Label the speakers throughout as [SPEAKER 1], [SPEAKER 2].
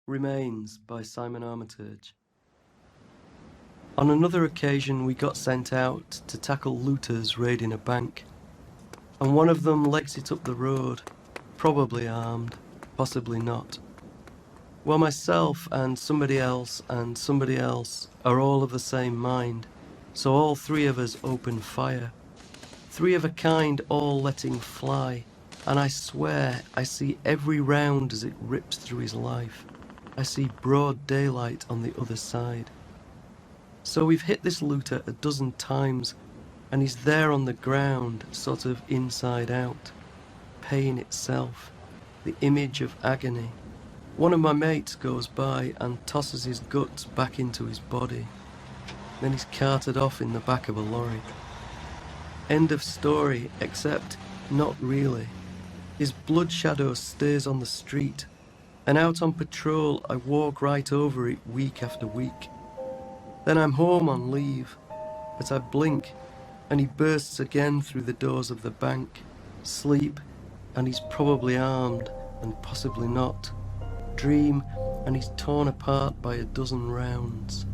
[SPEAKER 1] Remains by Simon Armitage. On another occasion we got sent out to tackle looters raiding a bank, and one of them legs it up the road, probably armed, possibly not. Well, myself and somebody else are all of the same mind, so all three of us open fire. Three of a kind all letting fly, and I swear I see every round as it rips through his life. I see broad daylight on the other side. So we've hit this looter a dozen times, and he's there on the ground, sort of inside out. Pain itself, the image of agony. One of my mates goes by and tosses his guts back into his body. Then he's carted off in the back of a lorry. End of story, except not really. His blood shadow stays on the street, and out on patrol I walk right over it week after week. Then I'm home on leave, but I blink, and he bursts again through the doors of the bank. Sleep, and he's probably armed, and possibly not. Dream, and he's torn apart by a dozen rounds.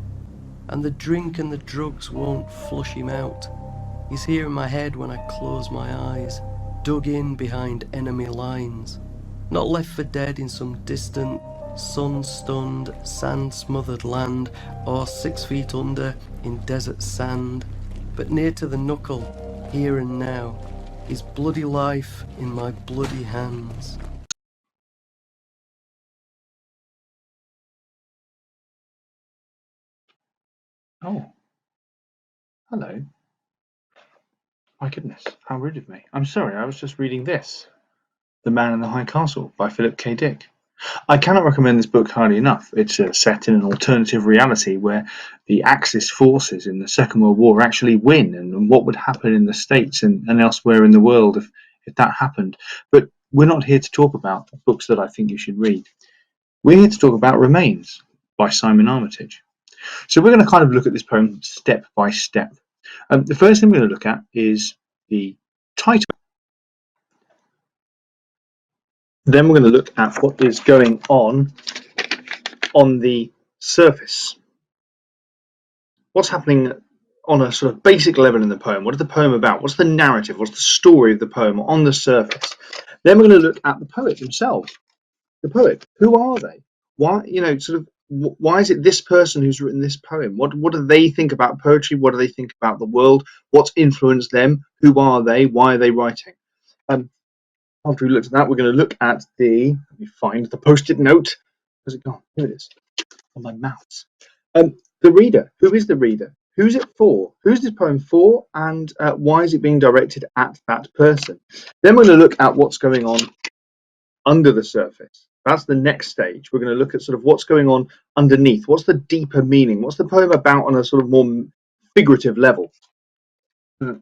[SPEAKER 1] And the drink and the drugs won't flush him out. He's here in my head when I close my eyes, dug in behind enemy lines, not left for dead in some distant, sun-stunned, sand-smothered land, or 6 feet under in desert sand, but near to the knuckle, here and now, his bloody life in my bloody hands.
[SPEAKER 2] Oh, hello. My goodness, how rude of me. I'm sorry, I was just reading this. The Man in the High Castle by Philip K. Dick. I cannot recommend this book highly enough. It's set in an alternative reality where the Axis forces in the Second World War actually win, and what would happen in the States and elsewhere in the world if that happened. But we're not here to talk about books that I think you should read. We're here to talk about Remains by Simon Armitage. So we're going to kind of look at this poem step by step. The first thing we're going to look at is the title. Then we're going to look at what is going on the surface. What's happening on a sort of basic level in the poem? What is the poem about? What's the narrative? What's the story of the poem on the surface? Then we're going to look at the poet himself. The poet. Who are they? Why, why is it this person who's written this poem? What do they think about poetry? What do they think about the world? What's influenced them? Who are they? Why are they writing? After we looked at that, we're going to look at let me find the post-it note. Where's it gone? Here it is, on my mouse. The reader. Who is the reader? Who's it for? Who's this poem for? And why is it being directed at that person? Then we're going to look at what's going on under the surface. That's the next stage. We're going to look at sort of what's going on underneath. What's the deeper meaning? What's the poem about on a sort of more figurative level?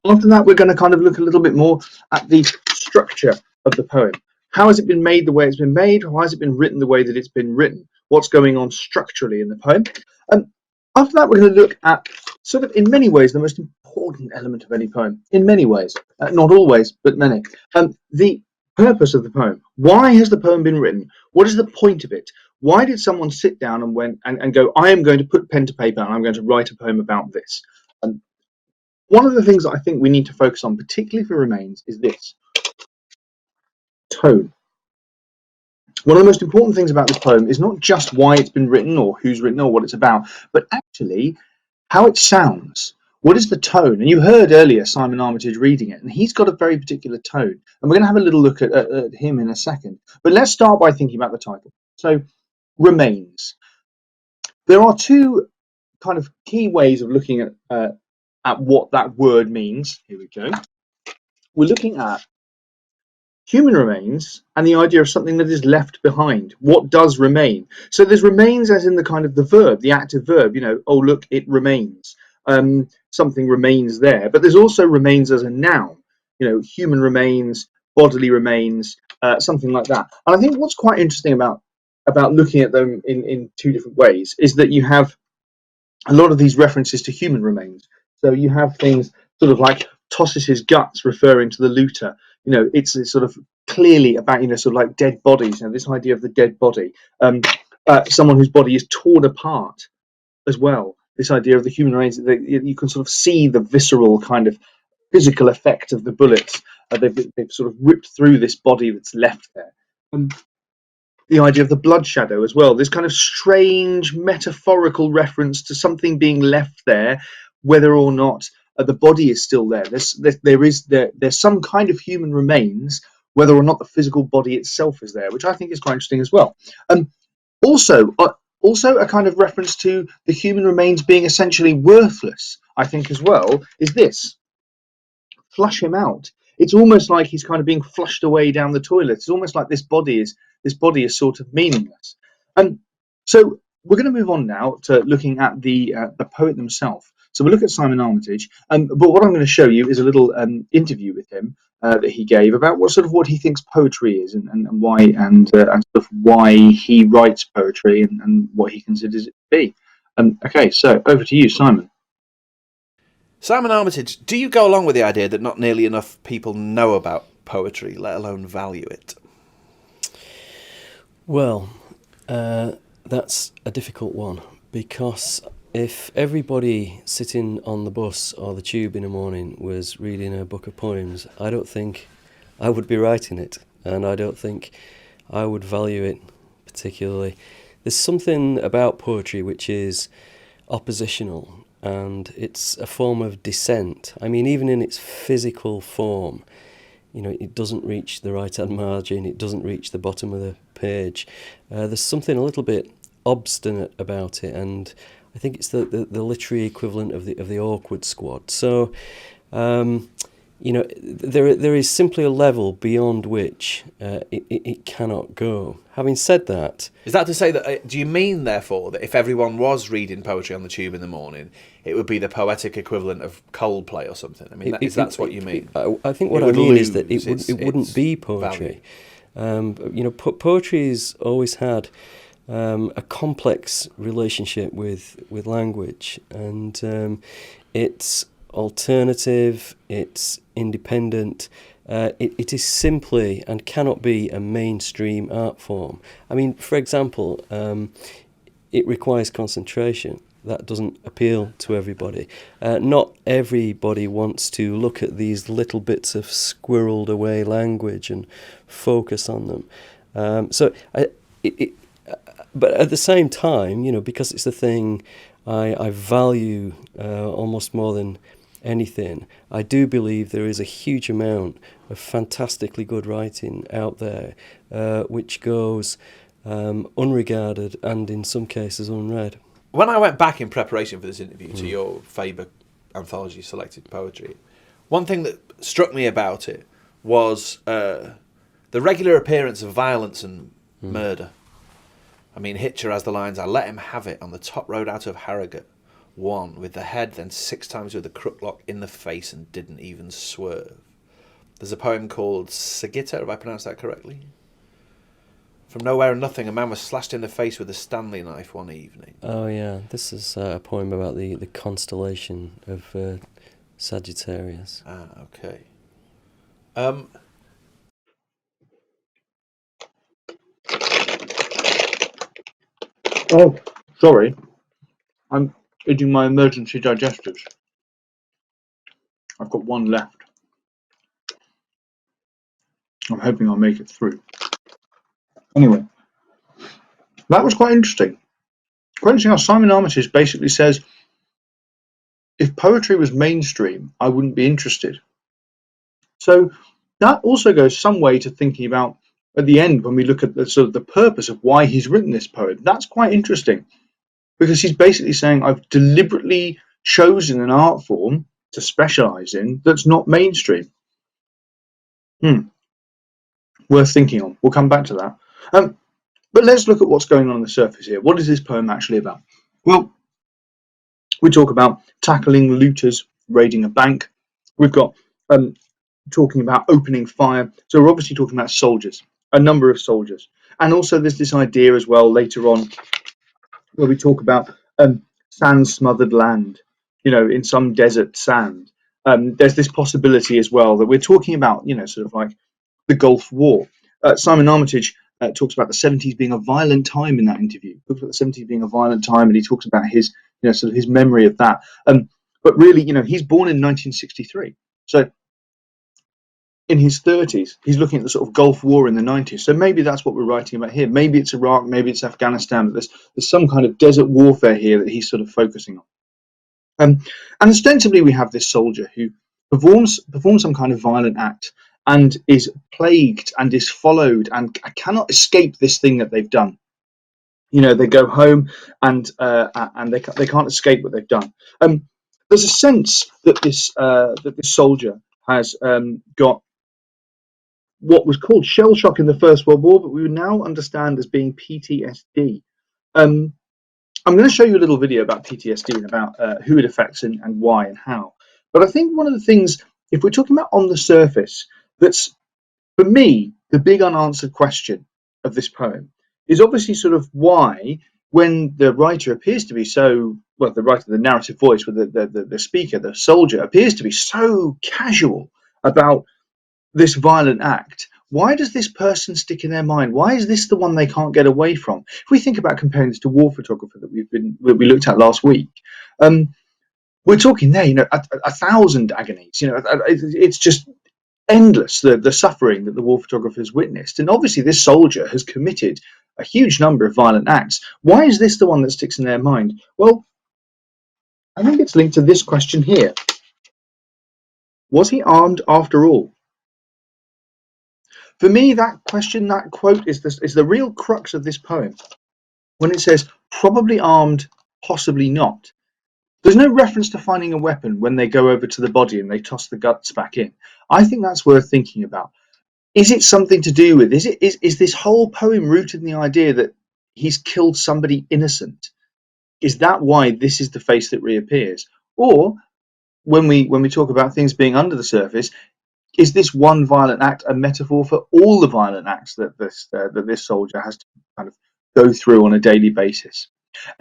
[SPEAKER 2] After that, we're going to kind of look a little bit more at the structure of the poem. How has it been made the way it's been made? Why has it been written the way that it's been written? What's going on structurally in the poem? After that, we're going to look at sort of, in many ways, the most important element of any poem. In many ways, not always, but many. The purpose of the poem. Why has the poem been written? What is the point of it? Why did someone sit down and go, I am going to put pen to paper and I'm going to write a poem about this? One of the things that I think we need to focus on, particularly for Remains, is this. Tone. One of the most important things about this poem is not just why it's been written or who's written or what it's about, but actually how it sounds. What is the tone? And you heard earlier Simon Armitage reading it, and he's got a very particular tone. And we're going to have a little look at him in a second. But let's start by thinking about the title. So, Remains. There are two kind of key ways of looking at what that word means. Here we go. We're looking at human remains and the idea of something that is left behind. What does remain? So there's remains as in the kind of the verb, the active verb, oh, look, it remains. Something remains there. But there's also remains as a noun, human remains, bodily remains, something like that. And I think what's quite interesting about looking at them in two different ways is that you have a lot of these references to human remains. So you have things sort of like tosses his guts, referring to the looter. It's sort of clearly about sort of like dead bodies. This idea of the dead body, someone whose body is torn apart as well. This idea of the human remains, you can sort of see the visceral kind of physical effect of the bullets. They've sort of ripped through this body that's left there. The idea of the blood shadow as well, this kind of strange metaphorical reference to something being left there, whether or not the body is still there. There's some kind of human remains, whether or not the physical body itself is there, which I think is quite interesting as well. Also, a kind of reference to the human remains being essentially worthless, I think as well, is this. Flush him out. It's almost like he's kind of being flushed away down the toilet. It's almost like this body is sort of meaningless. And so we're going to move on now to looking at the poet himself. So we'll look at Simon Armitage. But what I'm going to show you is a little interview with him that he gave about what he thinks poetry is and why and sort of why he writes poetry and what he considers it to be. Okay, so over to you, Simon.
[SPEAKER 3] Simon Armitage, do you go along with the idea that not nearly enough people know about poetry, let alone value it?
[SPEAKER 1] Well, that's a difficult one, because if everybody sitting on the bus or the tube in the morning was reading a book of poems, I don't think I would be writing it, and I don't think I would value it particularly. There's something about poetry which is oppositional, and it's a form of dissent. I mean, even in its physical form, it doesn't reach the right-hand margin, it doesn't reach the bottom of the page. There's something a little bit obstinate about it, and I think it's the literary equivalent of the awkward squad. So, there is simply a level beyond which it cannot go. Having said that...
[SPEAKER 3] Is that to say that, do you mean, therefore, that if everyone was reading poetry on the tube in the morning, it would be the poetic equivalent of Coldplay or something? I mean, that's what you mean?
[SPEAKER 1] I think what I mean is that it wouldn't be poetry. Poetry's always had a complex relationship with language, and it's alternative, it's independent, it is simply and cannot be a mainstream art form. I mean, for example, it requires concentration. That doesn't appeal to everybody. Not everybody wants to look at these little bits of squirreled away language and focus on them. But at the same time, because it's the thing I value almost more than anything, I do believe there is a huge amount of fantastically good writing out there which goes unregarded and in some cases unread.
[SPEAKER 3] When I went back in preparation for this interview to your Faber anthology selected poetry, one thing that struck me about it was the regular appearance of violence and murder. I mean, Hitcher has the lines, "I let him have it on the top road out of Harrogate. 1 with the head, then 6 times with the crooklock in the face and didn't even swerve." There's a poem called Sagitta, have I pronounced that correctly? "From nowhere and nothing, a man was slashed in the face with a Stanley knife one evening."
[SPEAKER 1] Oh yeah, this is a poem about the constellation of Sagittarius.
[SPEAKER 3] Ah, okay.
[SPEAKER 2] Oh, sorry. I'm eating my emergency digestives. I've got one left. I'm hoping I'll make it through. Anyway, that was quite interesting. Quite interesting how Simon Armitage basically says, if poetry was mainstream, I wouldn't be interested. So that also goes some way to thinking about, at the end, when we look at the sort of the purpose of why he's written this poem. That's quite interesting, because he's basically saying, I've deliberately chosen an art form to specialize in that's not mainstream. Worth thinking on. We'll come back to that. But let's look at what's going on the surface here. What is this poem actually about? Well, we talk about tackling looters, raiding a bank. We've got talking about opening fire. So we're obviously talking about soldiers, a number of soldiers. And also there's this idea as well later on where we talk about sand-smothered land, in some desert sand. There's this possibility as well that we're talking about, sort of like the Gulf War. Simon Armitage talks about the 70s being a violent time in that interview. He talks about the 70s being a violent time, and he talks about his, sort of his memory of that. But really, he's born in 1963. So in his 30s, he's looking at the sort of Gulf War in the 90s. So maybe that's what we're writing about here. Maybe it's Iraq, maybe it's Afghanistan, but there's some kind of desert warfare here that he's sort of focusing on. And ostensibly, we have this soldier who performs some kind of violent act and is plagued and is followed and cannot escape this thing that they've done. They go home and they can't escape what they've done. There's a sense that this soldier has got what was called shell shock in the First World War, but we would now understand as being PTSD. I'm going to show you a little video about PTSD and about who it affects and why and how. But I think one of the things, if we're talking about on the surface, that's, for me, the big unanswered question of this poem is obviously sort of why, when the writer appears to be so, well, the writer, the narrative voice with the speaker, the soldier, appears to be so casual about this violent act, why does this person stick in their mind? Why is this the one they can't get away from? If we think about comparing this to War Photographer that we looked at last week, we're talking there, 1,000 agonies. It's just endless, the suffering that the War Photographer has witnessed. And obviously this soldier has committed a huge number of violent acts. Why is this the one that sticks in their mind? Well, I think it's linked to this question here. Was he armed after all? For me, that question, that quote is the real crux of this poem. When it says, probably armed, possibly not. There's no reference to finding a weapon when they go over to the body and they toss the guts back in. I think that's worth thinking about. Is it something to do with, is this whole poem rooted in the idea that he's killed somebody innocent? Is that why this is the face that reappears? Or when we talk about things being under the surface, is this one violent act a metaphor for all the violent acts that this soldier has to kind of go through on a daily basis?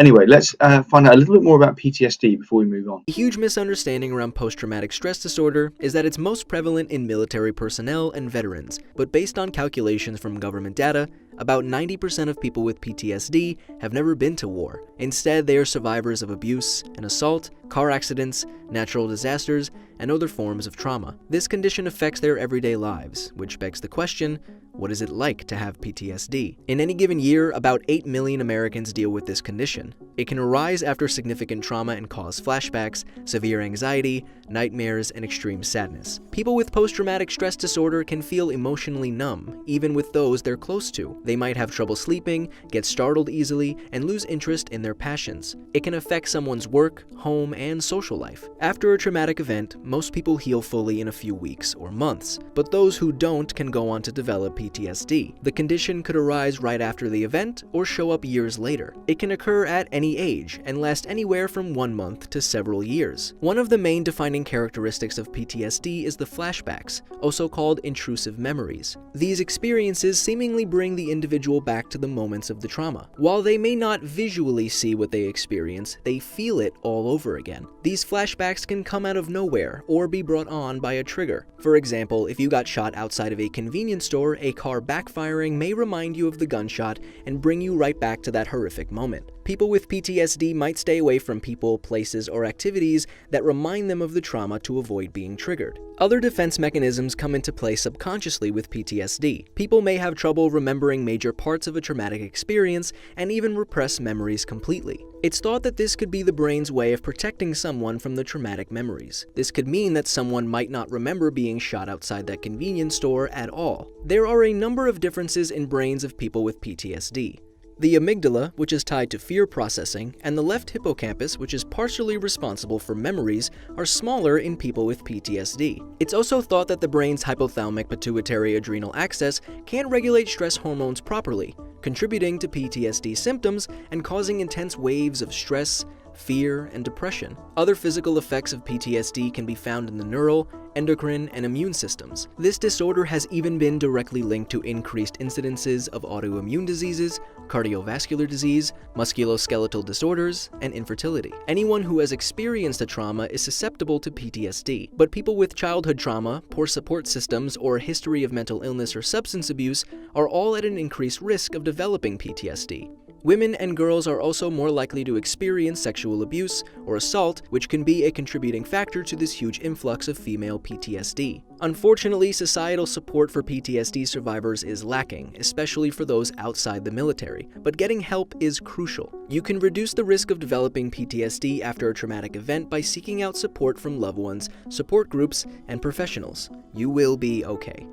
[SPEAKER 2] Anyway, let's find out a little bit more about PTSD before we move on.
[SPEAKER 4] A huge misunderstanding around post-traumatic stress disorder is that it's most prevalent in military personnel and veterans, but based on calculations from government data, about 90% of people with PTSD have never been to war. Instead, they are survivors of abuse and assault, car accidents, natural disasters, and other forms of trauma. This condition affects their everyday lives, which begs the question, what is it like to have PTSD? In any given year, about 8 million Americans deal with this condition. It can arise after significant trauma and cause flashbacks, severe anxiety, nightmares, and extreme sadness. People with post-traumatic stress disorder can feel emotionally numb, even with those they're close to. They might have trouble sleeping, get startled easily, and lose interest in their passions. It can affect someone's work, home, and social life. After a traumatic event, most people heal fully in a few weeks or months, but those who don't can go on to develop PTSD. The condition could arise right after the event or show up years later. It can occur at any age and last anywhere from 1 month to several years. One of the main defining characteristics of PTSD is the flashbacks, also called intrusive memories. These experiences seemingly bring the individual back to the moments of the trauma. While they may not visually see what they experience, they feel it all over again. These flashbacks can come out of nowhere or be brought on by a trigger. For example, if you got shot outside of a convenience store, a car backfiring may remind you of the gunshot and bring you right back to that horrific moment. People with PTSD might stay away from people, places, or activities that remind them of the trauma to avoid being triggered. Other defense mechanisms come into play subconsciously with PTSD. People may have trouble remembering major parts of a traumatic experience and even repress memories completely. It's thought that this could be the brain's way of protecting someone from the traumatic memories. This could mean that someone might not remember being shot outside that convenience store at all. There are a number of differences in brains of people with PTSD. The amygdala, which is tied to fear processing, and the left hippocampus, which is partially responsible for memories, are smaller in people with PTSD. It's also thought that the brain's hypothalamic pituitary adrenal axis can't regulate stress hormones properly, contributing to PTSD symptoms and causing intense waves of stress, fear, and depression. Other physical effects of PTSD can be found in the neural, endocrine, and immune systems. This disorder has even been directly linked to increased incidences of autoimmune diseases, cardiovascular disease, musculoskeletal disorders, and infertility. Anyone who has experienced a trauma is susceptible to PTSD, but people with childhood trauma, poor support systems, or a history of mental illness or substance abuse are all at an increased risk of developing PTSD. Women and girls are also more likely to experience sexual abuse or assault, which can be a contributing factor to this huge influx of female PTSD. Unfortunately, societal support for PTSD survivors is lacking, especially for those outside the military, but getting help is crucial. You can reduce the risk of developing PTSD after a traumatic event by seeking out support from loved ones, support groups, and professionals. You will be okay.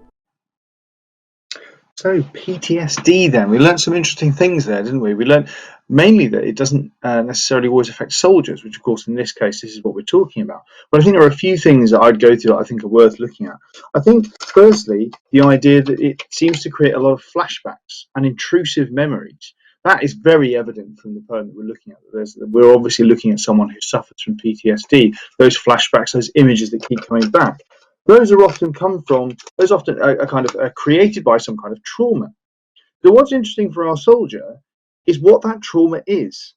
[SPEAKER 2] So PTSD then, we learned some interesting things there, didn't we? We learned mainly that it doesn't necessarily always affect soldiers, which of course in this case, this is what we're talking about. But I think there are a few things that I'd go through that I think are worth looking at. I think firstly, the idea that it seems to create a lot of flashbacks and intrusive memories. That is very evident from the poem that we're looking at. We're obviously looking at someone who suffers from PTSD, those flashbacks, those images that keep coming back. Those are often created by some kind of trauma. So what's interesting for our soldier is what that trauma is.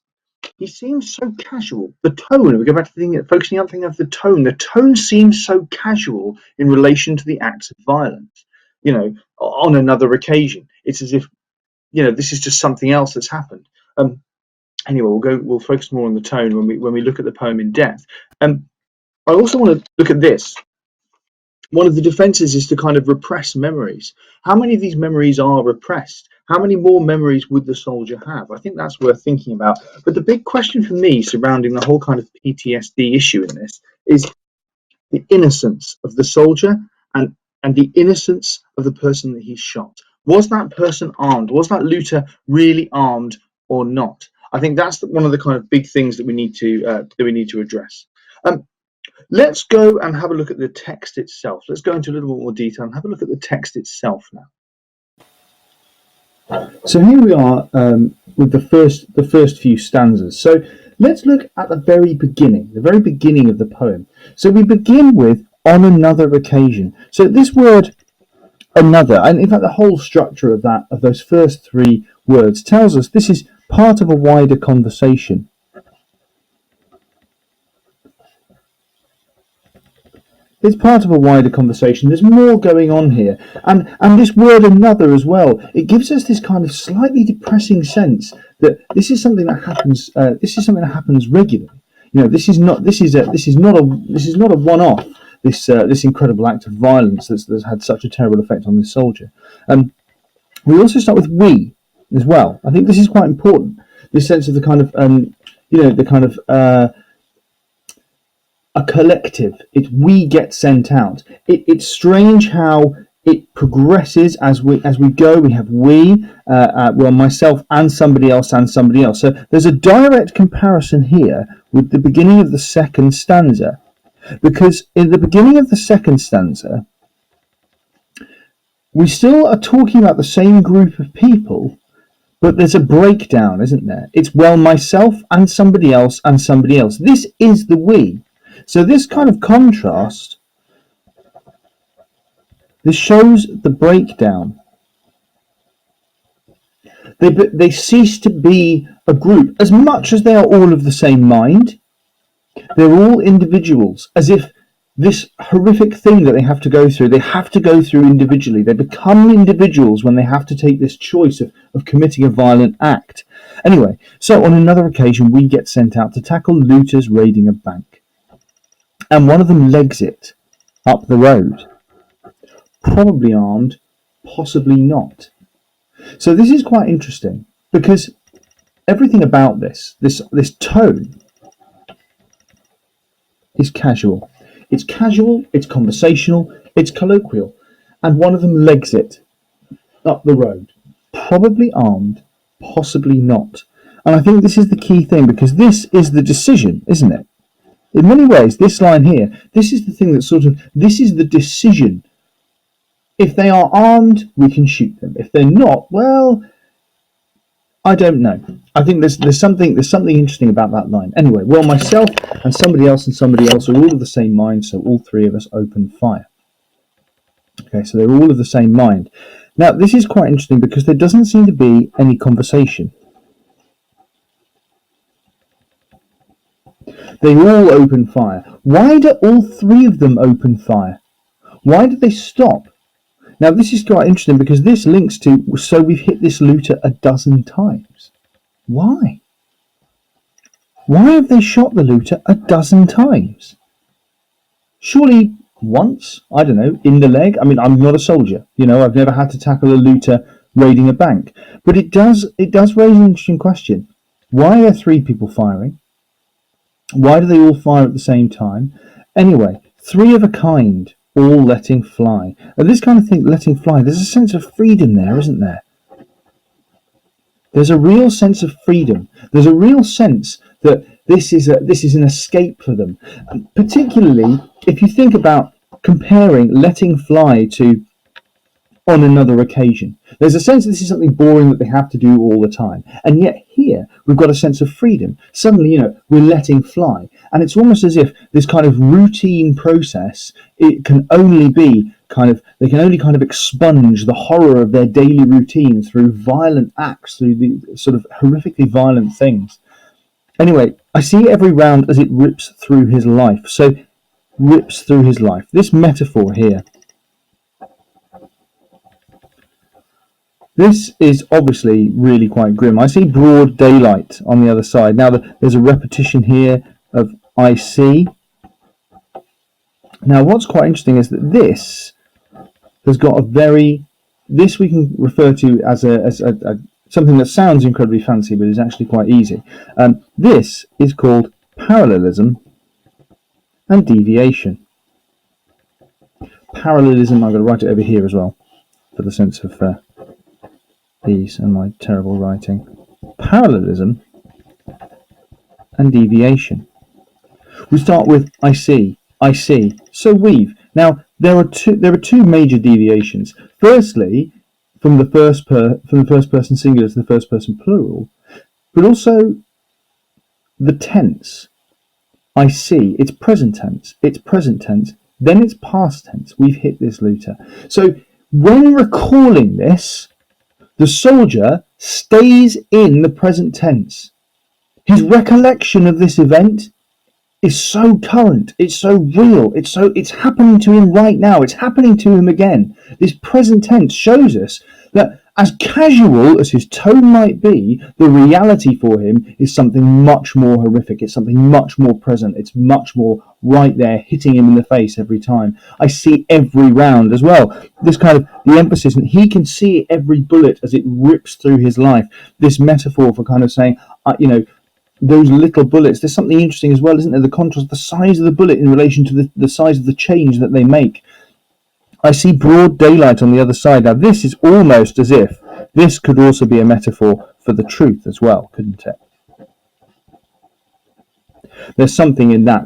[SPEAKER 2] He seems so casual. The tone, we go back to focusing on thinking of the tone. The tone seems so casual in relation to the acts of violence. You know, on another occasion, it's as if, you know, this is just something else that's happened. Anyway, we'll focus more on the tone when we look at the poem in depth. I also want to look at this. One of the defenses is to kind of repress memories. How many of these memories are repressed? How many more memories would the soldier have? I think that's worth thinking about. But the big question for me surrounding the whole kind of PTSD issue in this is the innocence of the soldier and the innocence of the person that he shot. Was that person armed? Was that looter really armed or not? I think that's one of the kind of big things that we need to address. Let's go and have a look at the text itself. Let's go into a little bit more detail and have a look at the text itself now. So here we are with the first few stanzas. So let's look at the very beginning of the poem. So we begin with "on another occasion." So this word "another," and in fact the whole structure of those first three words tells us this is part of a wider conversation. It's part of a wider conversation. There's more going on here, and this word "another" as well. It gives us this kind of slightly depressing sense that this is something that happens. This is something that happens regularly. You know, this is not a one-off. This incredible act of violence that's had such a terrible effect on this soldier. We also start with "we" as well. I think this is quite important. This sense of the kind of a collective. It's "we" get sent out. It's strange how it progresses as we go. We have "we," myself and somebody else and somebody else. So there's a direct comparison here with the beginning of the second stanza, because in the beginning of the second stanza, we still are talking about the same group of people, but there's a breakdown, isn't there? It's myself and somebody else and somebody else. This is the "we." So this kind of contrast, this shows the breakdown. They cease to be a group as much as they are all of the same mind. They're all individuals, as if this horrific thing that they have to go through individually. They become individuals when they have to take this choice of committing a violent act. Anyway, so on another occasion, we get sent out to tackle looters raiding a bank. And one of them legs it up the road, probably armed, possibly not. So this is quite interesting because everything about this tone is casual. It's casual, it's conversational, it's colloquial. And one of them legs it up the road, probably armed, possibly not. And I think this is the key thing, because this is the decision, isn't it? In many ways, this line here, this is the thing that this is the decision. If they are armed, we can shoot them. If they're not, well, I don't know. I think there's something interesting about that line. Anyway, well, myself and somebody else are all of the same mind, so all three of us open fire. Okay, so they're all of the same mind. Now, this is quite interesting because there doesn't seem to be any conversation. They all open fire. Why do all three of them open fire? Why did they stop? Now, this is quite interesting because this links to, so we've hit this looter a dozen times. Why? Why have they shot the looter a dozen times? Surely once, I don't know, in the leg. I mean, I'm not a soldier. You know, I've never had to tackle a looter raiding a bank. But it does raise an interesting question. Why are three people firing? Why do they all fire at the same time? Anyway, three of a kind, all letting fly. And this kind of thing, letting fly, there's a sense of freedom there, isn't there? There's a real sense of freedom. There's a real sense that this is an escape for them. Particularly if you think about comparing letting fly to on another occasion. There's a sense that this is something boring that they have to do all the time. And yet here we've got a sense of freedom. Suddenly, you know, we're letting fly. And it's almost as if this kind of routine process, it can only be they can only expunge the horror of their daily routine through violent acts, through the sort of horrifically violent things. Anyway, I see every round as it rips through his life. So, rips through his life. This metaphor here, this is obviously really quite grim. I see broad daylight on the other side. Now, there's a repetition here of I see. Now, what's quite interesting is that this has got this we can refer to as something that sounds incredibly fancy, but is actually quite easy. This is called parallelism and deviation. Parallelism, I'm going to write it over here as well, for the sense of ease and my terrible writing. Parallelism and deviation. We start with I see, so we've. Now there are two major deviations. Firstly, from the first person singular to the first person plural, but also the tense. I see, it's present tense, then it's past tense. We've hit this looter. So when recalling this, the soldier stays in the present tense. His recollection of this event is so current, it's so real, it's happening to him right now, it's happening to him again. This present tense shows us that as casual as his tone might be, the reality for him is something much more horrific, it's something much more present, it's much more right there, hitting him in the face every time. I see every round as well. This kind of, the emphasis, and he can see every bullet as it rips through his life. This metaphor for kind of saying, those little bullets, there's something interesting as well, isn't there? The contrast, the size of the bullet in relation to the size of the change that they make. I see broad daylight on the other side. Now, this is almost as if this could also be a metaphor for the truth as well, couldn't it? There's something in that,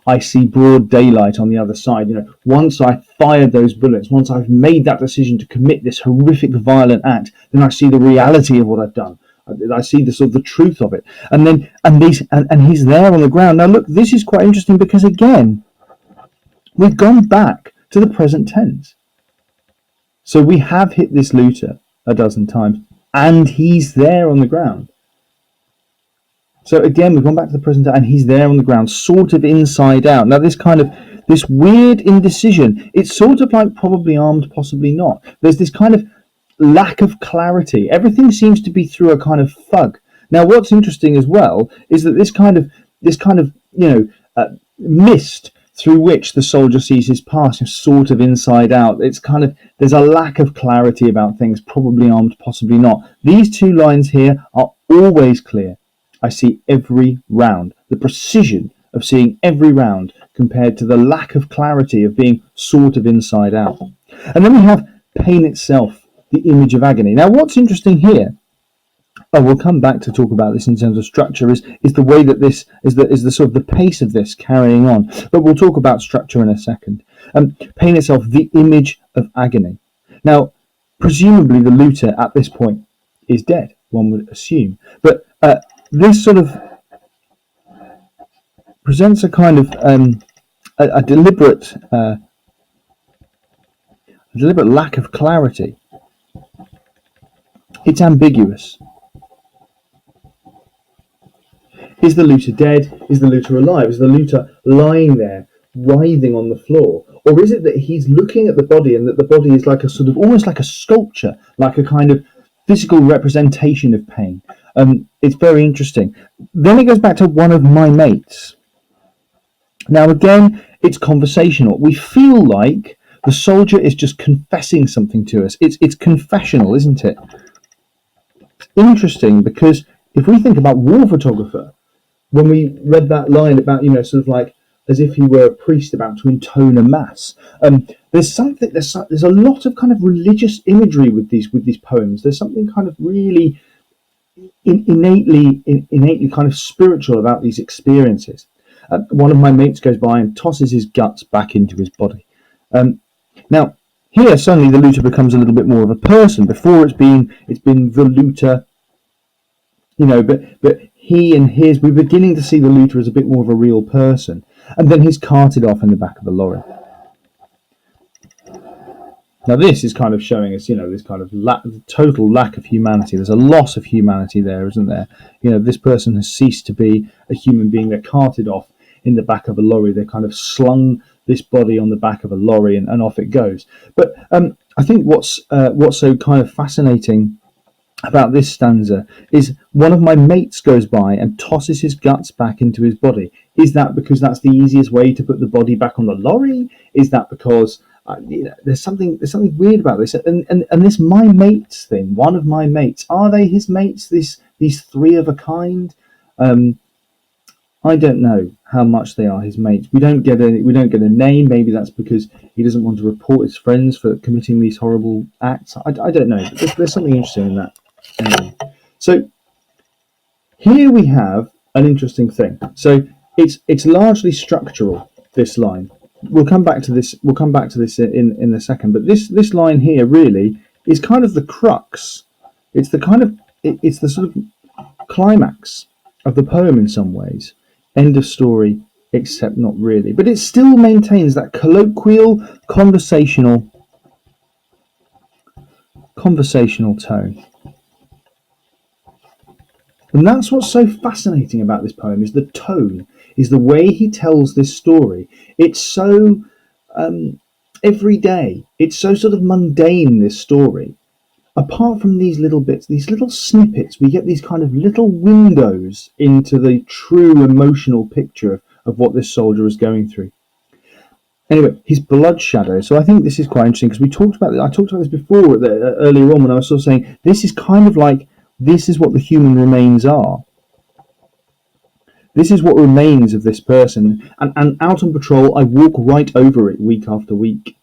[SPEAKER 2] I see broad daylight on the other side. Once I've fired those bullets, once I've made that decision to commit this horrific, violent act, then I see the reality of what I've done. I see the sort of the truth of it, and he's there on the ground. Now look, this is quite interesting because again, we've gone back to the present tense. So we have hit this looter a dozen times, and he's there on the ground. So again, we've gone back to the present tense, and he's there on the ground, sort of inside out. Now this weird indecision. It's sort of like probably armed, possibly not. There's this kind of lack of clarity. Everything seems to be through a kind of fog. Now, what's interesting as well is that this kind of mist through which the soldier sees his past is sort of inside out. It's kind of, there's a lack of clarity about things, probably armed, possibly not. These two lines here are always clear. I see every round. The precision of seeing every round compared to the lack of clarity of being sort of inside out. And then we have pain itself, the image of agony. Now, what's interesting here, we'll come back to talk about this in terms of structure, is the way that this is the sort of the pace of this carrying on. But we'll talk about structure in a second. Pain itself, the image of agony. Now, presumably the looter at this point is dead. one would assume. But this sort of presents a kind of a deliberate lack of clarity. It's ambiguous. Is the looter dead? Is the looter alive? Is the looter lying there, writhing on the floor? Or is it that he's looking at the body and that the body is like a sort of, almost like a sculpture, like a kind of physical representation of pain? It's very interesting. Then it goes back to one of my mates. Now again, it's conversational. We feel like the soldier is just confessing something to us. It's confessional, isn't it? Interesting, because if we think about war photographer, when we read that line about, sort of like as if he were a priest about to intone a mass, there's a lot of kind of religious imagery with these poems. There's something kind of really innately kind of spiritual about these experiences. One of my mates goes by and tosses his guts back into his body. Now here suddenly the looter becomes a little bit more of a person. Before it's been the looter, but he and his, we're beginning to see the looter as a bit more of a real person, and then he's carted off in the back of a lorry. Now this is kind of showing us, this kind of total lack of humanity. There's a loss of humanity there, isn't there? This person has ceased to be a human being. They're carted off in the back of a lorry. They're kind of slung this body on the back of a lorry, and off it goes. But I think what's so kind of fascinating about this stanza is one of my mates goes by and tosses his guts back into his body. Is that because that's the easiest way to put the body back on the lorry? Is that because there's something weird about this? And this my mates thing, one of my mates, are they his mates? These three of a kind? I don't know how much they are his mates. We don't get a name. Maybe that's because he doesn't want to report his friends for committing these horrible acts. I don't know. There's something interesting in that. Anyway, so here we have an interesting thing. So it's largely structural, this line. We'll come back to this in a second. But this line here really is kind of the crux. It's the sort of climax of the poem in some ways. End of story, except not really. But it still maintains that colloquial, conversational tone. And that's what's so fascinating about this poem, is the tone, is the way he tells this story. It's so everyday. It's so sort of mundane, this story. Apart from these little bits, these little snippets, we get these kind of little windows into the true emotional picture of what this soldier is going through. Anyway, his blood shadow. So I think this is quite interesting, because I talked about this before earlier on, when I was sort of saying this is kind of like, this is what the human remains are. This is what remains of this person. And out on patrol, I walk right over it week after week.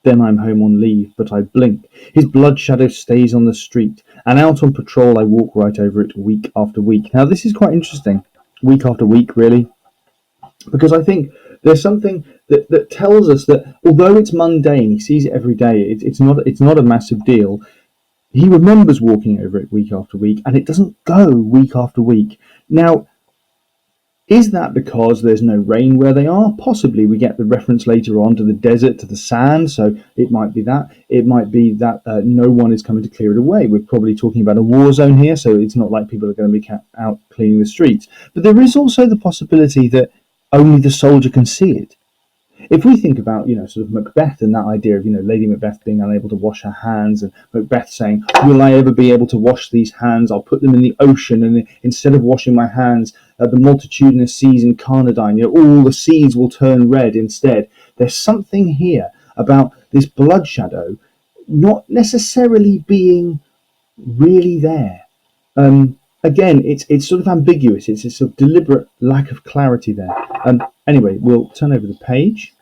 [SPEAKER 2] Then I'm home on leave, but I blink. His blood shadow stays on the street. And out on patrol, I walk right over it week after week. Now, this is quite interesting. Week after week, really. Because I think there's something that tells us that although it's mundane, he sees it every day, it's not a massive deal. He remembers walking over it week after week, and it doesn't go week after week. Now, is that because there's no rain where they are? Possibly. We get the reference later on to the desert, to the sand, so it might be that. It might be that no one is coming to clear it away. We're probably talking about a war zone here, so it's not like people are going to be out cleaning the streets. But there is also the possibility that only the soldier can see it. If we think about, sort of Macbeth and that idea of, Lady Macbeth being unable to wash her hands, and Macbeth saying, will I ever be able to wash these hands? I'll put them in the ocean, and instead of washing my hands, the multitudinous seas in Carnadine, all the seas will turn red instead. There's something here about this blood shadow not necessarily being really there. Again, it's sort of ambiguous. It's a sort of deliberate lack of clarity there. Anyway, we'll turn over the page.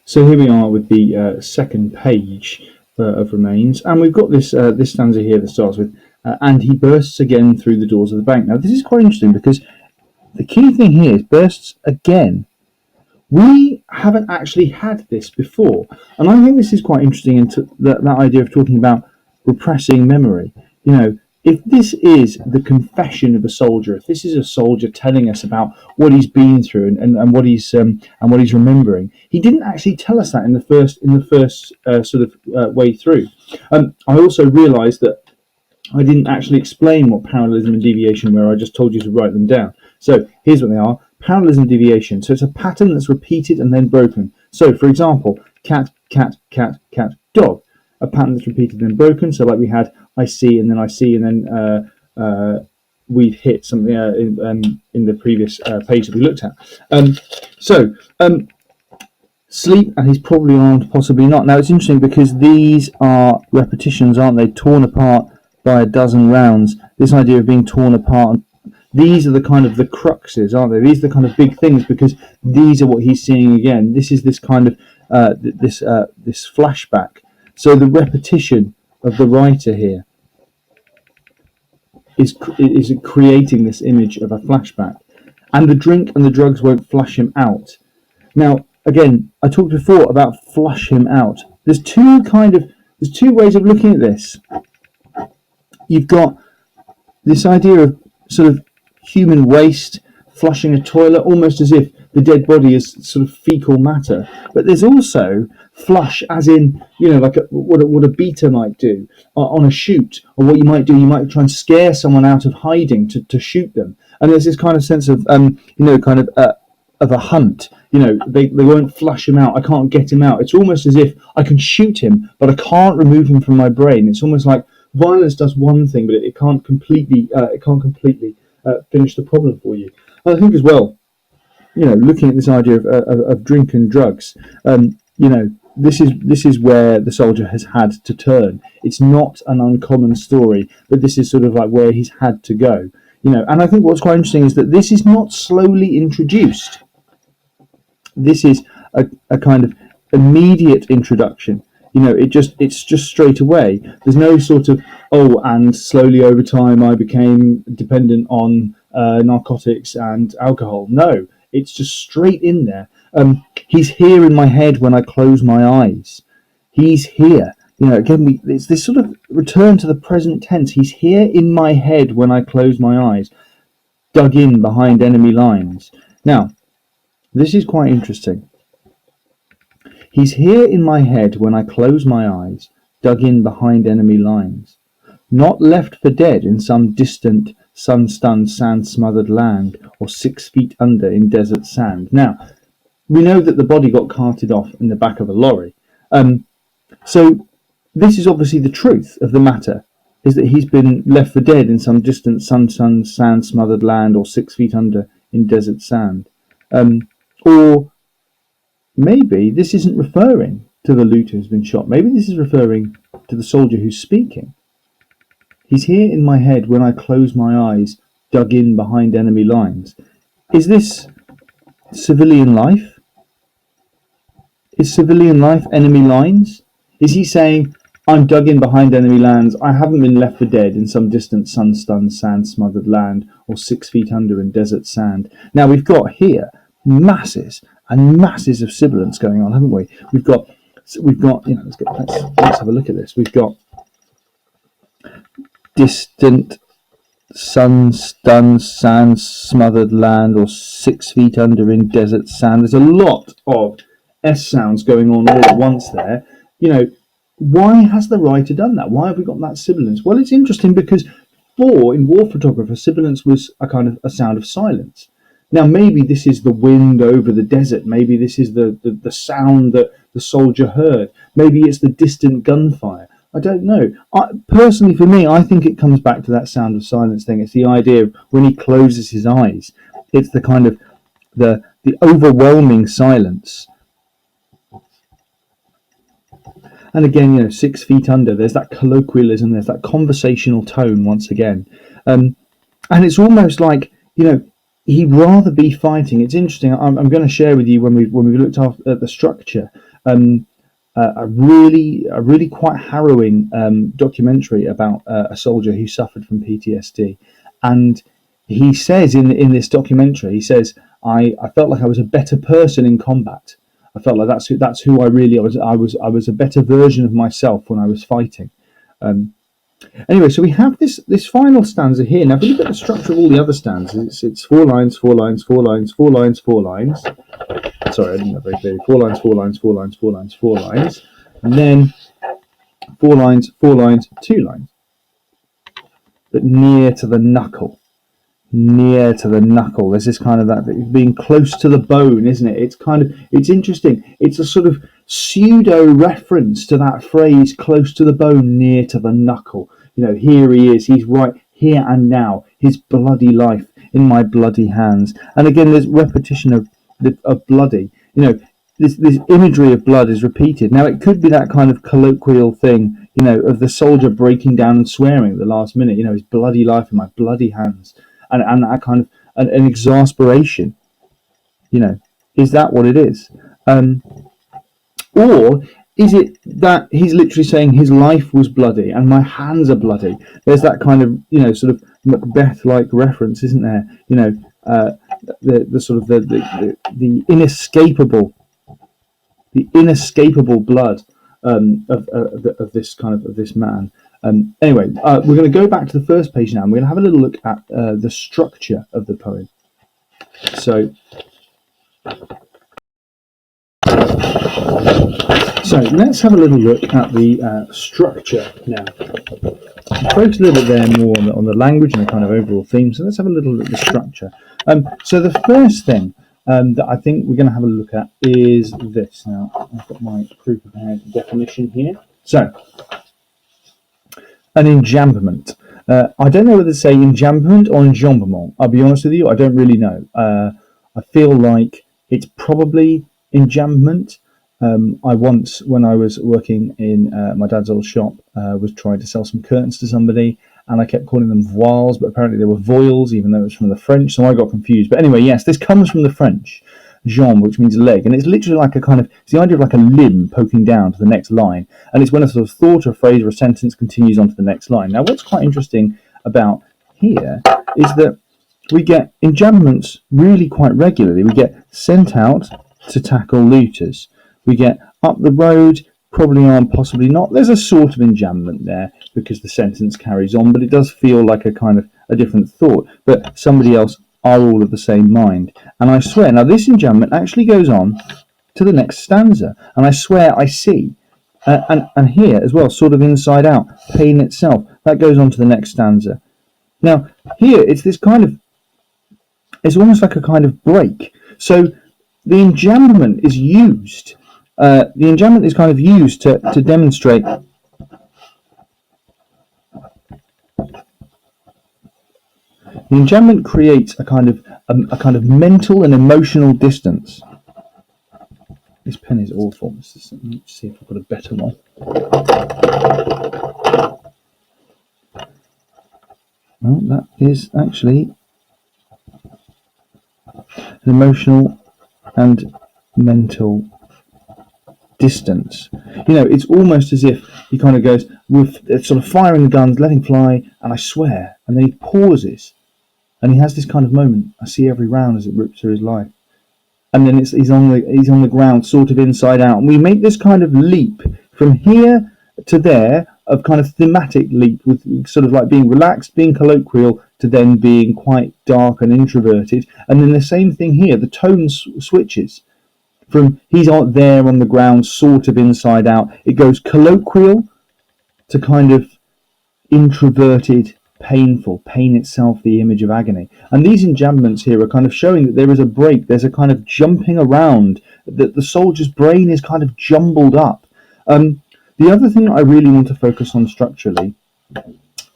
[SPEAKER 2] So here we are with the second page of Remains, and we've got this stanza here that starts with, and he bursts again through the doors of the bank. Now this is quite interesting, because the key thing here is bursts again. We haven't actually had this before, and I think this is quite interesting, that idea of talking about repressing memory. You know, if this is the confession of a soldier, if this is a soldier telling us about what he's been through and what he's remembering, he didn't actually tell us that in the first way through. I also realised that I didn't actually explain what parallelism and deviation were. I just told you to write them down. So here's what they are. Parallelism, deviation. So it's a pattern that's repeated and then broken. So, for example, cat, cat, cat, cat, dog. A pattern that's repeated and then broken. So like we had I see and then I see and then we'd hit something in the previous page that we looked at. Sleep, and he's probably armed, possibly not. Now it's interesting because these are repetitions, aren't they? Torn apart by a dozen rounds. This idea of being torn apart, these are the kind of the cruxes, aren't they? These are the kind of big things because these are what he's seeing again. This is this kind of this flashback. So the repetition of the writer here is creating this image of a flashback, and the drink and the drugs won't flush him out. Now, again, I talked before about flush him out. There's two ways of looking at this. You've got this idea of sort of human waste, flushing a toilet, almost as if the dead body is sort of fecal matter. But there's also flush, as in, like what a beater might do on a shoot, or what you might do, you might try and scare someone out of hiding to shoot them. And there's this kind of sense of, of a hunt. They won't flush him out. I can't get him out. It's almost as if I can shoot him, but I can't remove him from my brain. It's almost like violence does one thing, but it can't completely finish the problem for you. And I think as well, looking at this idea of drink and drugs, this is where the soldier has had to turn. It's not an uncommon story, but this is sort of like where he's had to go. And I think what's quite interesting is that this is not slowly introduced. This is a kind of immediate introduction. It's just straight away. There's no sort of, and slowly over time I became dependent on narcotics and alcohol. No, it's just straight in there. He's here in my head when I close my eyes. He's here. Again, it's this sort of return to the present tense. He's here in my head when I close my eyes, dug in behind enemy lines. Now, this is quite interesting. He's here in my head when I close my eyes, dug in behind enemy lines, not left for dead in some distant, sun-stunned, sand-smothered land, or 6 feet under in desert sand. Now, we know that the body got carted off in the back of a lorry. So this is obviously the truth of the matter, is that he's been left for dead in some distant, sun-stunned, sand-smothered land, or 6 feet under in desert sand. Or maybe this isn't referring to the looter who's been shot. Maybe this is referring to the soldier who's speaking. He's here in my head when I close my eyes, dug in behind enemy lines. Is this civilian life? Is civilian life enemy lines? Is he saying, I'm dug in behind enemy lines, I haven't been left for dead in some distant sun-stunned, sand-smothered land, or 6 feet under in desert sand? Now, we've got here masses and masses of sibilants going on, haven't we? We've got let's have a look at this. We've got distant, sun-stunned, sand-smothered land, or 6 feet under in desert sand. There's a lot of S sounds going on all at once there. Why has the writer done that? Why have we got that sibilance? Well, it's interesting because in war photographer, sibilance was a kind of a sound of silence. Now, maybe this is the wind over the desert. Maybe this is the sound that the soldier heard. Maybe it's the distant gunfire. I don't know. Personally, for me, I think it comes back to that sound of silence thing. It's the idea of when he closes his eyes. It's the kind of the overwhelming silence. And again, 6 feet under, there's that colloquialism, there's that conversational tone once again. And it's almost like, he'd rather be fighting. It's interesting. I'm going to share with you when we looked at the structure, a really quite harrowing documentary about a soldier who suffered from PTSD, and he says in this documentary, he says, I felt like I was a better person in combat. I felt like that's who I really was. I was a better version of myself when I was fighting. Anyway, so we have this final stanza here. Now, if we look at the structure of all the other stanzas, it's 4 lines, 4 lines, 4 lines, 4 lines, 4 lines. Sorry, I didn't know very clearly. 4 lines, 4 lines, 4 lines, 4 lines, 4 lines, and then 4 lines, 4 lines, 2 lines. But near to the knuckle. Near to the knuckle. There's this kind of that being close to the bone, isn't it? It's interesting. It's a sort of pseudo reference to that phrase, close to the bone, near to the knuckle. You know, here he is. He's right here and now. His bloody life in my bloody hands. And again, there's repetition of bloody. You know, this imagery of blood is repeated. Now, it could be that kind of colloquial thing, you know, of the soldier breaking down and swearing at the last minute. You know, his bloody life in my bloody hands. And that kind of an exasperation, you know, is that what it is? Or is it that he's literally saying his life was bloody and my hands are bloody? There's that kind of, you know, sort of Macbeth-like reference, isn't there? You know, the sort of the inescapable blood of this man. Anyway, we're going to go back to the first page now, and we're going to have a little look at the structure of the poem. So let's have a little look at the structure now. Focus a little bit there more on the language and the kind of overall theme. So let's have a little look at the structure. So the first thing that I think we're going to have a look at is this. Now, I've got my pre-prepared definition here. So, an enjambment. I don't know whether to say enjambment or enjambment. I'll be honest with you, I don't really know. I feel like it's probably enjambment. I once, when I was working in my dad's old shop, was trying to sell some curtains to somebody, and I kept calling them voiles, but apparently they were voiles, even though it was from the French, so I got confused. But anyway, yes, this comes from the French, jambe, which means leg, and it's literally like it's the idea of like a limb poking down to the next line, and it's when a sort of thought or a phrase or a sentence continues on to the next line. Now, what's quite interesting about here is that we get enjambments really quite regularly. We get sent out to tackle looters. We get up the road, probably on, possibly not. There's a sort of enjambment there because the sentence carries on, but it does feel like a kind of a different thought. But somebody else are all of the same mind. And I swear, now this enjambment actually goes on to the next stanza. And I swear I see, and here as well, sort of inside out, pain itself, that goes on to the next stanza. Now, here, it's this kind of, it's almost like a kind of break. So the enjambment is used. The enjambment is kind of used to demonstrate the enjambment creates a kind of mental and emotional distance. This pen is awful. Let's see if I've got a better one. Well, that is actually an emotional and mental distance. You know, it's almost as if he kind of goes with sort of firing the guns, letting fly, and I swear, and then he pauses, and he has this kind of moment. I see every round as it rips through his life, and then he's on the ground, sort of inside out, and we make this kind of leap from here to there, of kind of thematic leap, with sort of like being relaxed, being colloquial, to then being quite dark and introverted, and then the same thing here. The tone switches. From he's out there on the ground, sort of inside out, it goes colloquial to kind of introverted, painful, pain itself, the image of agony. And these enjambments here are kind of showing that there is a break, there's a kind of jumping around, that the soldier's brain is kind of jumbled up. The other thing I really want to focus on structurally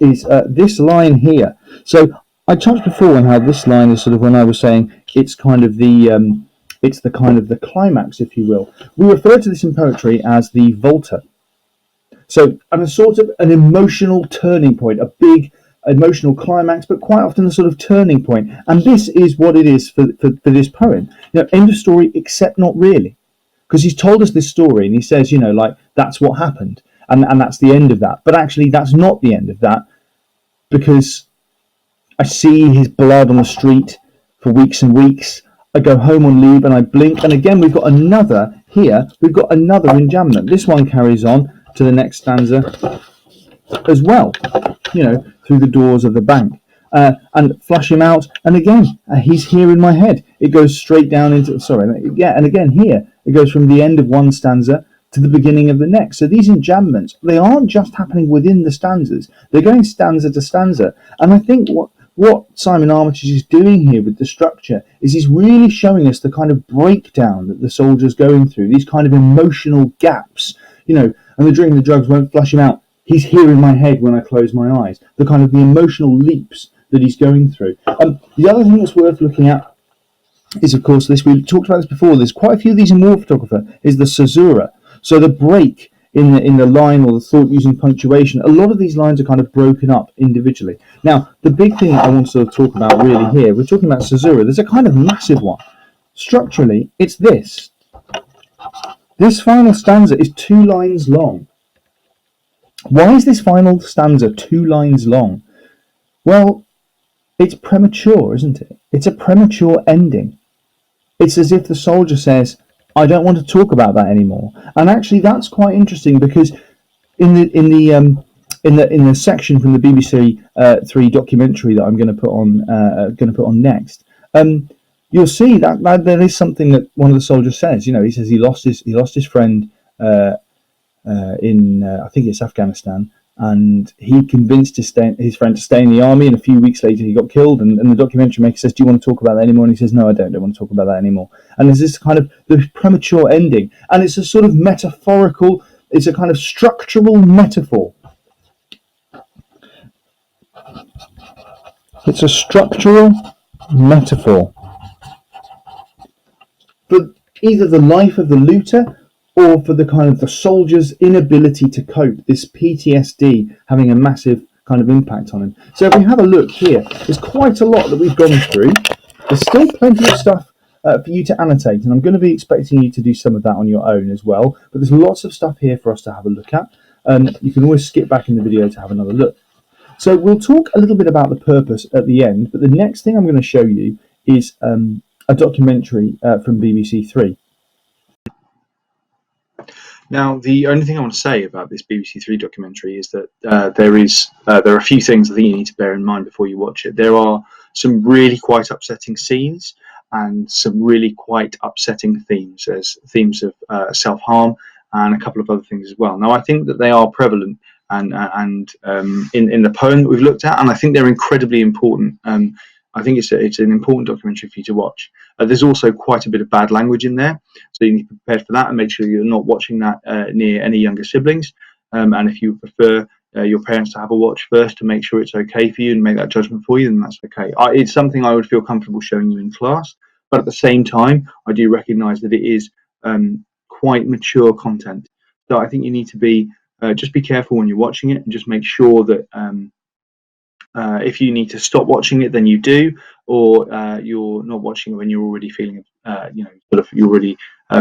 [SPEAKER 2] is this line here. So I touched before on how this line is sort of, when I was saying it's kind of the it's the kind of the climax, if you will. We refer to this in poetry as the volta. So, and a sort of an emotional turning point, a big emotional climax, but quite often a sort of turning point. And this is what it is for this poem. You know, end of story, except not really. Because he's told us this story and he says, you know, like, that's what happened. And that's the end of that. But actually, that's not the end of that. Because I see his blood on the street for weeks and weeks. I go home on leave and I blink, and again we've got another here. We've got another enjambment. This one carries on to the next stanza. as well, through the doors of the bank. And flush him out, and again, he's here in my head. It goes straight down into, and again here, it goes from the end of one stanza to the beginning of the next. So these enjambments, they aren't just happening within the stanzas, they're going stanza to stanza. And I think what Simon Armitage is doing here with the structure is he's really showing us the kind of breakdown that the soldier's going through, these kind of emotional gaps, and the drinking the drugs won't flush him out. He's here in my head when I close my eyes. The kind of the emotional leaps that he's going through. The other thing that's worth looking at is, of course, this, we talked about this before, there's quite a few of these in War Photographer, is the caesura. So the break in the line or the thought using punctuation, a lot of these lines are kind of broken up individually. Now, the big thing I want to sort of talk about really here, we're talking about caesura, there's a kind of massive one. Structurally, it's this. This final stanza is 2 lines long. Why is this final stanza 2 lines long? Well, it's premature, isn't it? It's a premature ending. It's as if the soldier says, I don't want to talk about that anymore. And actually that's quite interesting, because in the section from the BBC 3 documentary that I'm going to put on next, you'll see that there is something that one of the soldiers says. He says he lost his friend in I think it's Afghanistan, and he convinced his friend to stay in the army, and a few weeks later he got killed, and the documentary maker says, do you want to talk about that anymore? And he says, no, I don't want to talk about that anymore. And there's this kind of the premature ending, and it's a sort of metaphorical, it's a kind of structural metaphor. It's a structural metaphor for either the life of the looter or for the kind of the soldier's inability to cope, this PTSD having a massive kind of impact on him. So if we have a look here, there's quite a lot that we've gone through. There's still plenty of stuff for you to annotate, and I'm going to be expecting you to do some of that on your own as well, but there's lots of stuff here for us to have a look at. You can always skip back in the video to have another look. So we'll talk a little bit about the purpose at the end, but the next thing I'm going to show you is a documentary from BBC 3. Now, the only thing I want to say about this BBC 3 documentary is that there are a few things I think you need to bear in mind before you watch it. There are some really quite upsetting scenes and some really quite upsetting themes, as themes of self-harm and a couple of other things as well. Now, I think that they are prevalent and in the poem that we've looked at, and I think they're incredibly important. I think it's an important documentary for you to watch. There's also quite a bit of bad language in there, so you need to be prepared for that and make sure you're not watching that near any younger siblings. And if you prefer your parents to have a watch first to make sure it's okay for you and make that judgment for you, then that's okay. It's something I would feel comfortable showing you in class, but at the same time, I do recognise that it is quite mature content. So I think you need to be just be careful when you're watching it, and just make sure that if you need to stop watching it, then you do, or you're not watching it when you're already feeling, you're already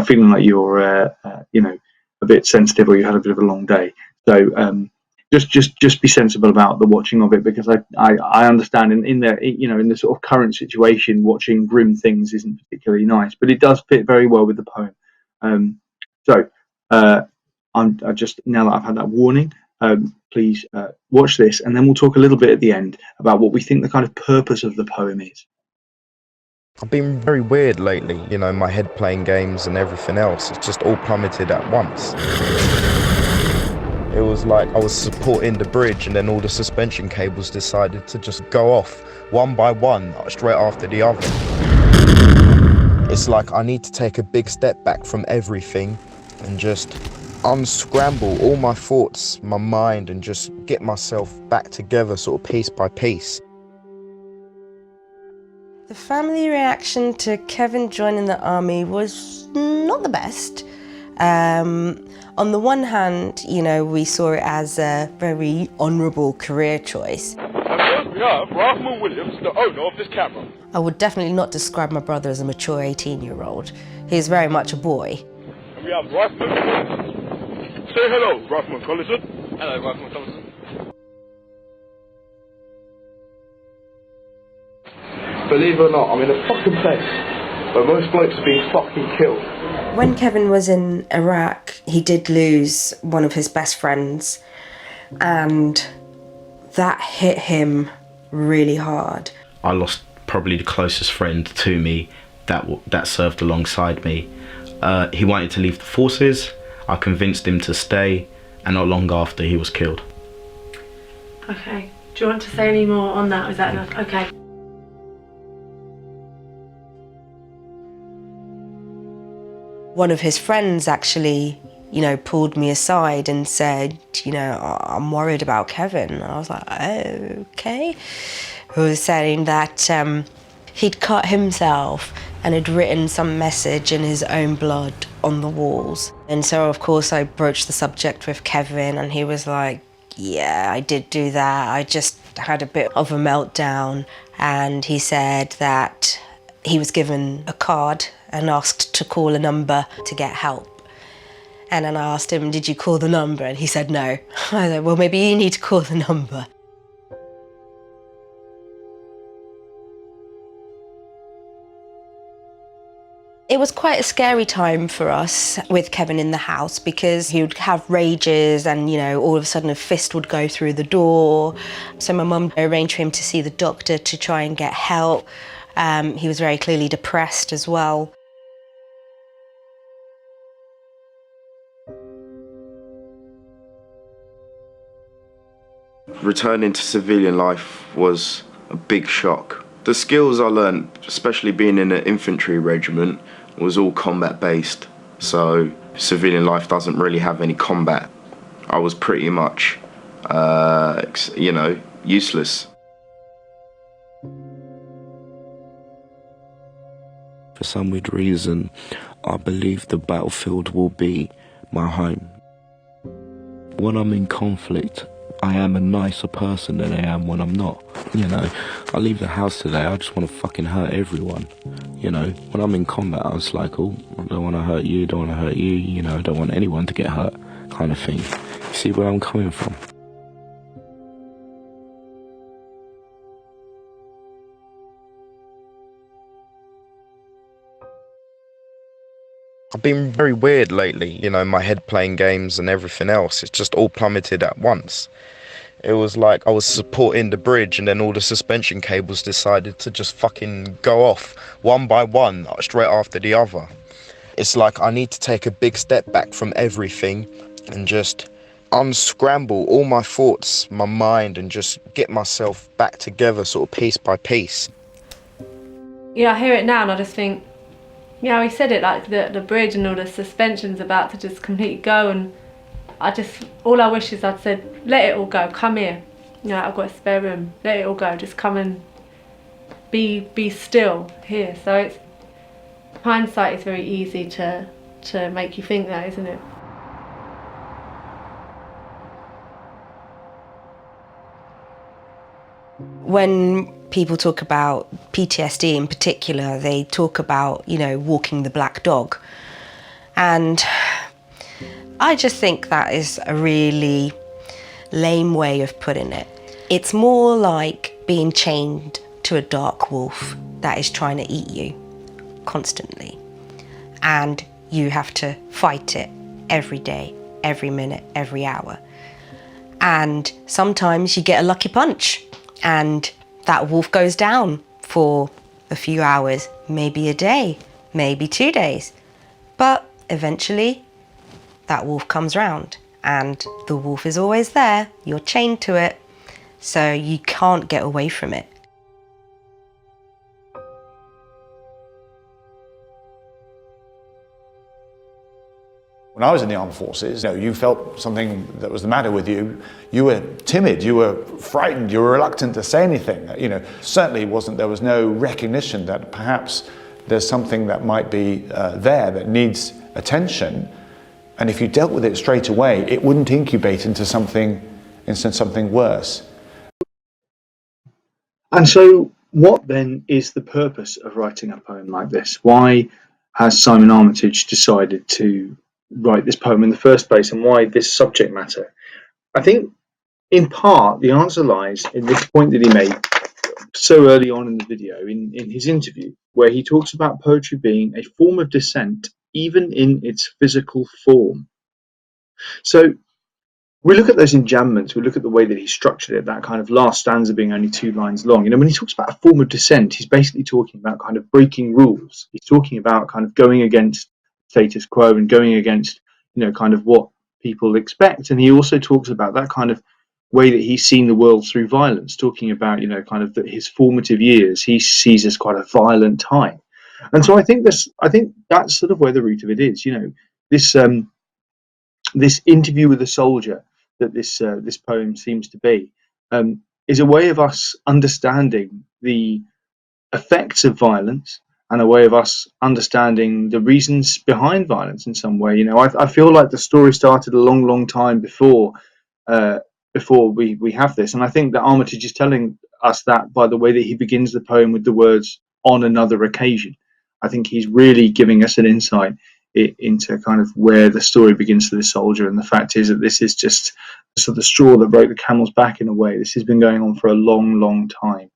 [SPEAKER 2] feeling like you're, a bit sensitive, or you had a bit of a long day. So just be sensible about the watching of it, because I understand in the sort of current situation, watching grim things isn't particularly nice, but it does fit very well with the poem. I just, now that I've had that warning, please watch this, and then we'll talk a little bit at the end about what we think the kind of purpose of the poem is.
[SPEAKER 5] I've been very weird lately, my head playing games and everything else. It's just all plummeted at once. It was like I was supporting the bridge, and then all the suspension cables decided to just go off one by one, straight after the other. It's like I need to take a big step back from everything and just unscramble all my thoughts, my mind, and just get myself back together sort of piece by piece.
[SPEAKER 6] The family reaction to Kevin joining the army was not the best. On the one hand, we saw it as a very honourable career choice.
[SPEAKER 7] And first we have Rahman Williams, the owner of this camera.
[SPEAKER 6] I would definitely not describe my brother as a mature 18-year-old. He's very much a boy.
[SPEAKER 7] And we have Rahman. Say hello, Rahman Collison. Hello, Rahman Collison. Believe it or not, I'm in a fucking place where most blokes are being fucking killed.
[SPEAKER 6] When Kevin was in Iraq, he did lose one of his best friends. and that hit him really hard.
[SPEAKER 8] I lost probably the closest friend to me that served alongside me. He wanted to leave the forces. I convinced him to stay, and not long after he was killed.
[SPEAKER 9] Okay. Do you want to say any more on that? Is that enough? Okay.
[SPEAKER 6] One of his friends actually, pulled me aside and said, I'm worried about Kevin. And I was like, oh, okay. He was saying that he'd cut himself and had written some message in his own blood on the walls. And so, of course, I broached the subject with Kevin, and he was like, yeah, I did do that. I just had a bit of a meltdown. And he said that he was given a card and asked to call a number to get help. And then I asked him, did you call the number? And he said no. I said, well, maybe you need to call the number. It was quite a scary time for us with Kevin in the house, because he would have rages and, all of a sudden a fist would go through the door. So my mum arranged for him to see the doctor to try and get help. He was very clearly depressed as well.
[SPEAKER 5] Returning to civilian life was a big shock. The skills I learned, especially being in an infantry regiment, was all combat based. So civilian life doesn't really have any combat. I was pretty much, useless. For some weird reason, I believe the battlefield will be my home. When I'm in conflict, I am a nicer person than I am when I'm not. I leave the house today, I just want to fucking hurt everyone. When I'm in combat, I was like, oh, I don't want to hurt you, don't want to hurt you, I don't want anyone to get hurt, kind of thing. You see where I'm coming from? I've been very weird lately, my head playing games and everything else. It's just all plummeted at once. It was like I was supporting the bridge and then all the suspension cables decided to just fucking go off one by one, straight after the other. It's like I need to take a big step back from everything and just unscramble all my thoughts, my mind, and just get myself back together sort of piece by piece.
[SPEAKER 9] I hear it now and I just think, he said it, like the bridge and all the suspension's about to just completely go, and all I wish is I'd said, let it all go, come here. I've got a spare room, let it all go, just come and be still here. So it's, hindsight is very easy to make you think that, isn't it?
[SPEAKER 6] When people talk about PTSD in particular, they talk about, walking the black dog. And I just think that is a really lame way of putting it. It's more like being chained to a dark wolf that is trying to eat you constantly. And you have to fight it every day, every minute, every hour. And sometimes you get a lucky punch and that wolf goes down for a few hours, maybe a day, maybe 2 days. But eventually that wolf comes round, and the wolf is always there. You're chained to it, so you can't get away from it.
[SPEAKER 10] When I was in the armed forces, you felt something that was the matter with you. You were timid, you were frightened, you were reluctant to say anything. Certainly there was no recognition that perhaps there's something that might be there that needs attention. And if you dealt with it straight away, it wouldn't incubate into something worse.
[SPEAKER 2] And so what then is the purpose of writing a poem like this? Why has Simon Armitage decided to write this poem in the first place, and why this subject matter? I think in part the answer lies in this point that he made so early on in the video, in his interview, where he talks about poetry being a form of dissent even in its physical form. So we look at those enjambments, we look at the way that he structured it, that kind of last stanza being only 2 lines long. You know, when he talks about a form of dissent, he's basically talking about kind of breaking rules. He's talking about kind of going against status quo and going against, you know, kind of what people expect. And he also talks about that kind of way that he's seen the world through violence, talking about, you know, kind of his formative years he sees as quite a violent time. And so I think that's sort of where the root of it is. You know, this this interview with a soldier that this poem seems to be, is a way of us understanding the effects of violence and a way of us understanding the reasons behind violence in some way. You know, I feel like the story started a long time before we have this, and I think that Armitage is telling us that by the way that he begins the poem with the words "on another occasion." I think he's really giving us an insight into kind of where the story begins for the soldier, and the fact is that this is just sort of the straw that broke the camel's back in a way. This has been going on for a long time.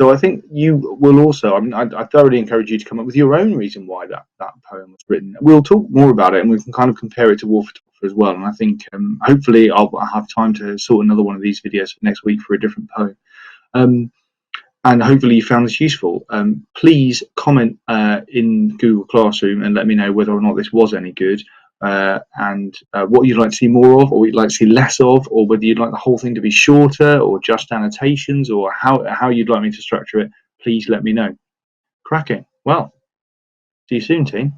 [SPEAKER 2] So I think you will also, I mean, I thoroughly encourage you to come up with your own reason why that poem was written. We'll talk more about it, and we can kind of compare it to War for Topher as well. And I think hopefully I'll have time to sort another one of these videos for next week for a different poem. And hopefully you found this useful. Please comment in Google Classroom and let me know whether or not this was any good, and what you'd like to see more of, or what you'd like to see less of, or whether you'd like the whole thing to be shorter or just annotations, or how you'd like me to structure it. Please let me know. Cracking. Well, see you soon, team.